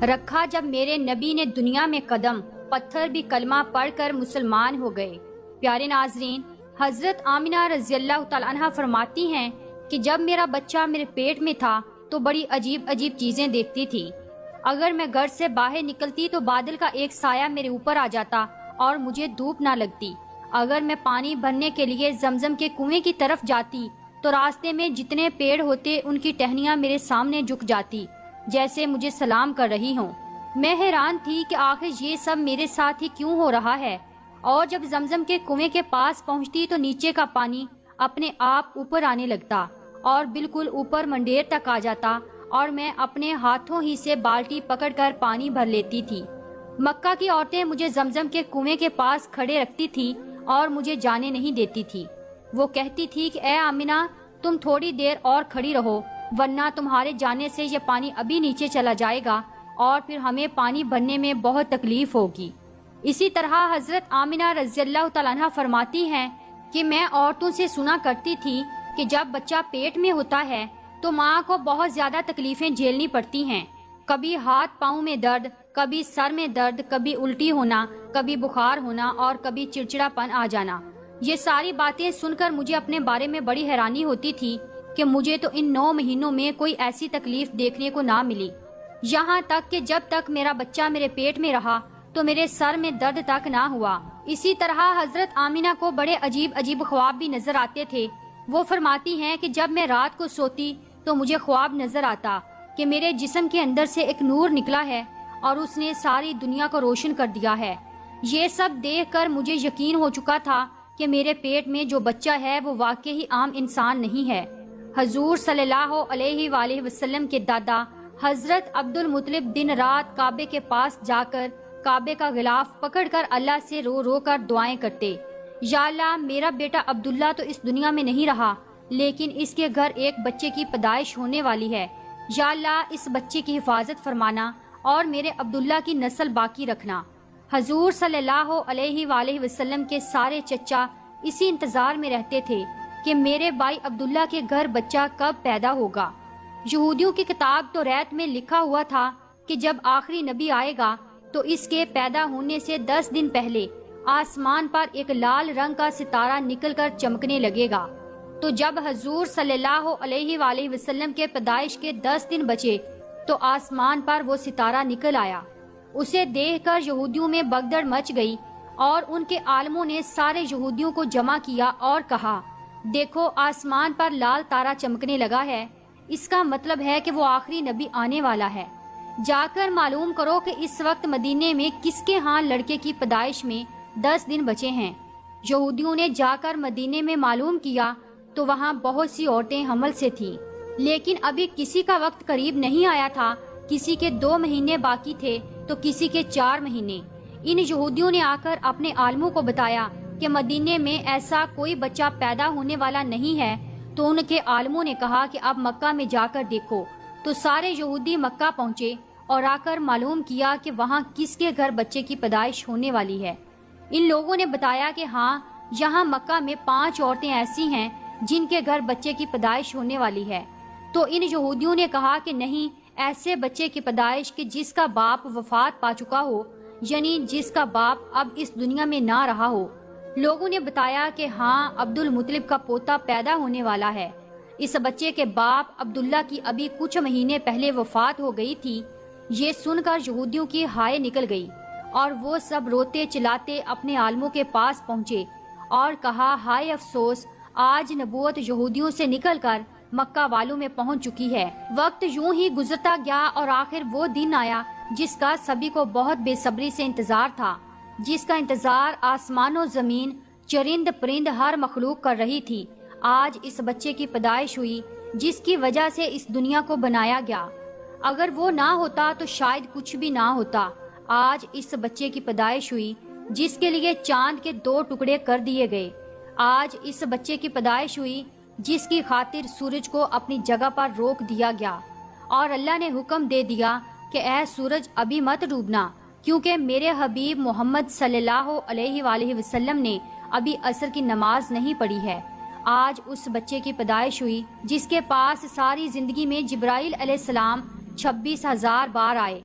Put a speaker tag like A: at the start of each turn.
A: رکھا جب میرے نبی نے دنیا میں قدم، پتھر بھی کلمہ پڑھ کر مسلمان ہو گئے۔ پیارے ناظرین، حضرت آمنہ رضی اللہ تعالیٰ عنہ فرماتی ہیں کہ جب میرا بچہ میرے پیٹ میں تھا تو بڑی عجیب عجیب چیزیں دیکھتی تھی۔ اگر میں گھر سے باہر نکلتی تو بادل کا ایک سایہ میرے اوپر آ جاتا اور مجھے دھوپ نہ لگتی۔ اگر میں پانی بھرنے کے لیے زمزم کے کنویں کی طرف جاتی تو راستے میں جتنے پیڑ ہوتے ان کی ٹہنیاں میرے سامنے جھک جاتی جیسے مجھے سلام کر رہی ہوں۔ میں حیران تھی کہ آخر یہ سب میرے ساتھ ہی کیوں ہو رہا ہے، اور جب زمزم کے کنویں کے پاس پہنچتی تو نیچے کا پانی اپنے آپ اوپر آنے لگتا اور بالکل اوپر منڈیر تک آ جاتا اور میں اپنے ہاتھوں ہی سے بالٹی پکڑ کر پانی بھر لیتی تھی۔ مکہ کی عورتیں مجھے زمزم کے کنویں کے پاس کھڑے رکھتی تھی اور مجھے جانے نہیں دیتی تھی۔ وہ کہتی تھی کہ اے آمنہ، تم تھوڑی دیر اور کھڑی رہو، ورنہ تمہارے جانے سے یہ پانی ابھی نیچے چلا جائے گا اور پھر ہمیں پانی بھرنے میں بہت تکلیف ہوگی۔ اسی طرح حضرت آمنہ رضی اللہ تعالیٰ عنہ فرماتی ہیں کہ میں عورتوں سے سنا کرتی تھی کہ جب بچہ پیٹ میں ہوتا ہے تو ماں کو بہت زیادہ تکلیفیں جھیلنی پڑتی ہیں، کبھی ہاتھ پاؤں میں درد، کبھی سر میں درد، کبھی الٹی ہونا، کبھی بخار ہونا اور کبھی چڑچڑا پن آ جانا۔ یہ ساری باتیں سن کر مجھے اپنے بارے میں بڑی حیرانی ہوتی تھی کہ مجھے تو ان 9 مہینوں میں کوئی ایسی تکلیف دیکھنے کو نہ ملی، یہاں تک کہ جب تک میرا بچہ میرے پیٹ میں رہا تو میرے سر میں درد تک نہ ہوا۔ اسی طرح حضرت آمنہ کو بڑے عجیب عجیب خواب بھی نظر آتے تھے۔ وہ فرماتی ہیں کہ جب میں رات کو سوتی تو مجھے خواب نظر آتا کہ میرے جسم کے اندر سے ایک نور نکلا ہے اور اس نے ساری دنیا کو روشن کر دیا ہے۔ یہ سب دیکھ کر مجھے یقین ہو چکا تھا کہ میرے پیٹ میں جو بچہ ہے وہ واقعی عام انسان نہیں ہے۔ حضور صلی اللہ علیہ وآلہ وسلم کے دادا حضرت عبد المطلب دن رات کعبے کے پاس جا کر کعبے کا غلاف پکڑ کر اللہ سے رو رو کر دعائیں کرتے، یا اللہ میرا بیٹا عبداللہ تو اس دنیا میں نہیں رہا لیکن اس کے گھر ایک بچے کی پیدائش ہونے والی ہے، یا اللہ اس بچے کی حفاظت فرمانا اور میرے عبداللہ کی نسل باقی رکھنا۔ حضور صلی اللہ علیہ وآلہ وسلم کے سارے چچا اسی انتظار میں رہتے تھے کہ میرے بھائی عبداللہ کے گھر بچہ کب پیدا ہوگا۔ یہودیوں کی کتاب توریت میں لکھا ہوا تھا کہ جب آخری نبی آئے گا تو اس کے پیدا ہونے سے 10 دن پہلے آسمان پر ایک لال رنگ کا ستارہ نکل کر چمکنے لگے گا۔ تو جب حضور صلی اللہ علیہ وآلہ وسلم کے پیدائش کے 10 دن بچے تو آسمان پر وہ ستارہ نکل آیا۔ اسے دیکھ کر یہودیوں میں بگدڑ مچ گئی اور ان کے عالموں نے سارے یہودیوں کو جمع کیا اور کہا، دیکھو آسمان پر لال تارا چمکنے لگا ہے، اس کا مطلب ہے کہ وہ آخری نبی آنے والا ہے۔ جا کر معلوم کرو کہ اس وقت مدینے میں کس کے ہاں لڑکے کی پیدائش میں 10 دن بچے ہیں۔ یہودیوں نے جا کر مدینے میں معلوم کیا تو وہاں بہت سی عورتیں حمل سے تھیں، لیکن ابھی کسی کا وقت قریب نہیں آیا تھا، کسی کے 2 مہینے باقی تھے تو کسی کے 4 مہینے۔ ان یہودیوں نے آ کر اپنے عالموں کو بتایا کہ مدینے میں ایسا کوئی بچہ پیدا ہونے والا نہیں ہے، تو ان کے عالموں نے کہا کہ اب مکہ میں جا کر دیکھو۔ تو سارے یہودی مکہ پہنچے اور آ کر معلوم کیا کہ وہاں کس کے گھر بچے کی پیدائش ہونے والی ہے۔ ان لوگوں نے بتایا کہ ہاں یہاں مکہ میں 5 عورتیں ایسی ہیں جن کے گھر بچے کی پیدائش ہونے والی ہے۔ تو ان یہودیوں نے کہا کہ نہیں، ایسے بچے کی پیدائش کہ جس کا باپ وفات پا چکا ہو، یعنی جس کا باپ اب اس دنیا میں نہ رہا ہو۔ لوگوں نے بتایا کہ ہاں عبد المطلب کا پوتا پیدا ہونے والا ہے۔ اس بچے کے باپ عبداللہ کی ابھی کچھ مہینے پہلے وفات ہو گئی تھی۔ یہ سن کر یہودیوں کی ہائے نکل گئی اور وہ سب روتے چلاتے اپنے عالموں کے پاس پہنچے اور کہا، ہائے افسوس، آج نبوت یہودیوں سے نکل کر مکہ والوں میں پہنچ چکی ہے۔ وقت یوں ہی گزرتا گیا اور آخر وہ دن آیا جس کا سبھی کو بہت بے صبری سے انتظار تھا، جس کا انتظار آسمان و زمین، چرند پرند ہر مخلوق کر رہی تھی۔ آج اس بچے کی پیدائش ہوئی جس کی وجہ سے اس دنیا کو بنایا گیا۔ اگر وہ نہ ہوتا تو شاید کچھ بھی نہ ہوتا۔ آج اس بچے کی پیدائش ہوئی جس کے لیے چاند کے 2 ٹکڑے کر دیے گئے۔ آج اس بچے کی پیدائش ہوئی جس کی خاطر سورج کو اپنی جگہ پر روک دیا گیا اور اللہ نے حکم دے دیا کہ اے سورج ابھی مت ڈوبنا، کیونکہ میرے حبیب محمد صلی اللہ علیہ وآلہ وسلم نے ابھی عصر کی نماز نہیں پڑھی ہے۔ آج اس بچے کی پیدائش ہوئی جس کے پاس ساری زندگی میں جبرائیل علیہ السلام 26,000 بار آئے۔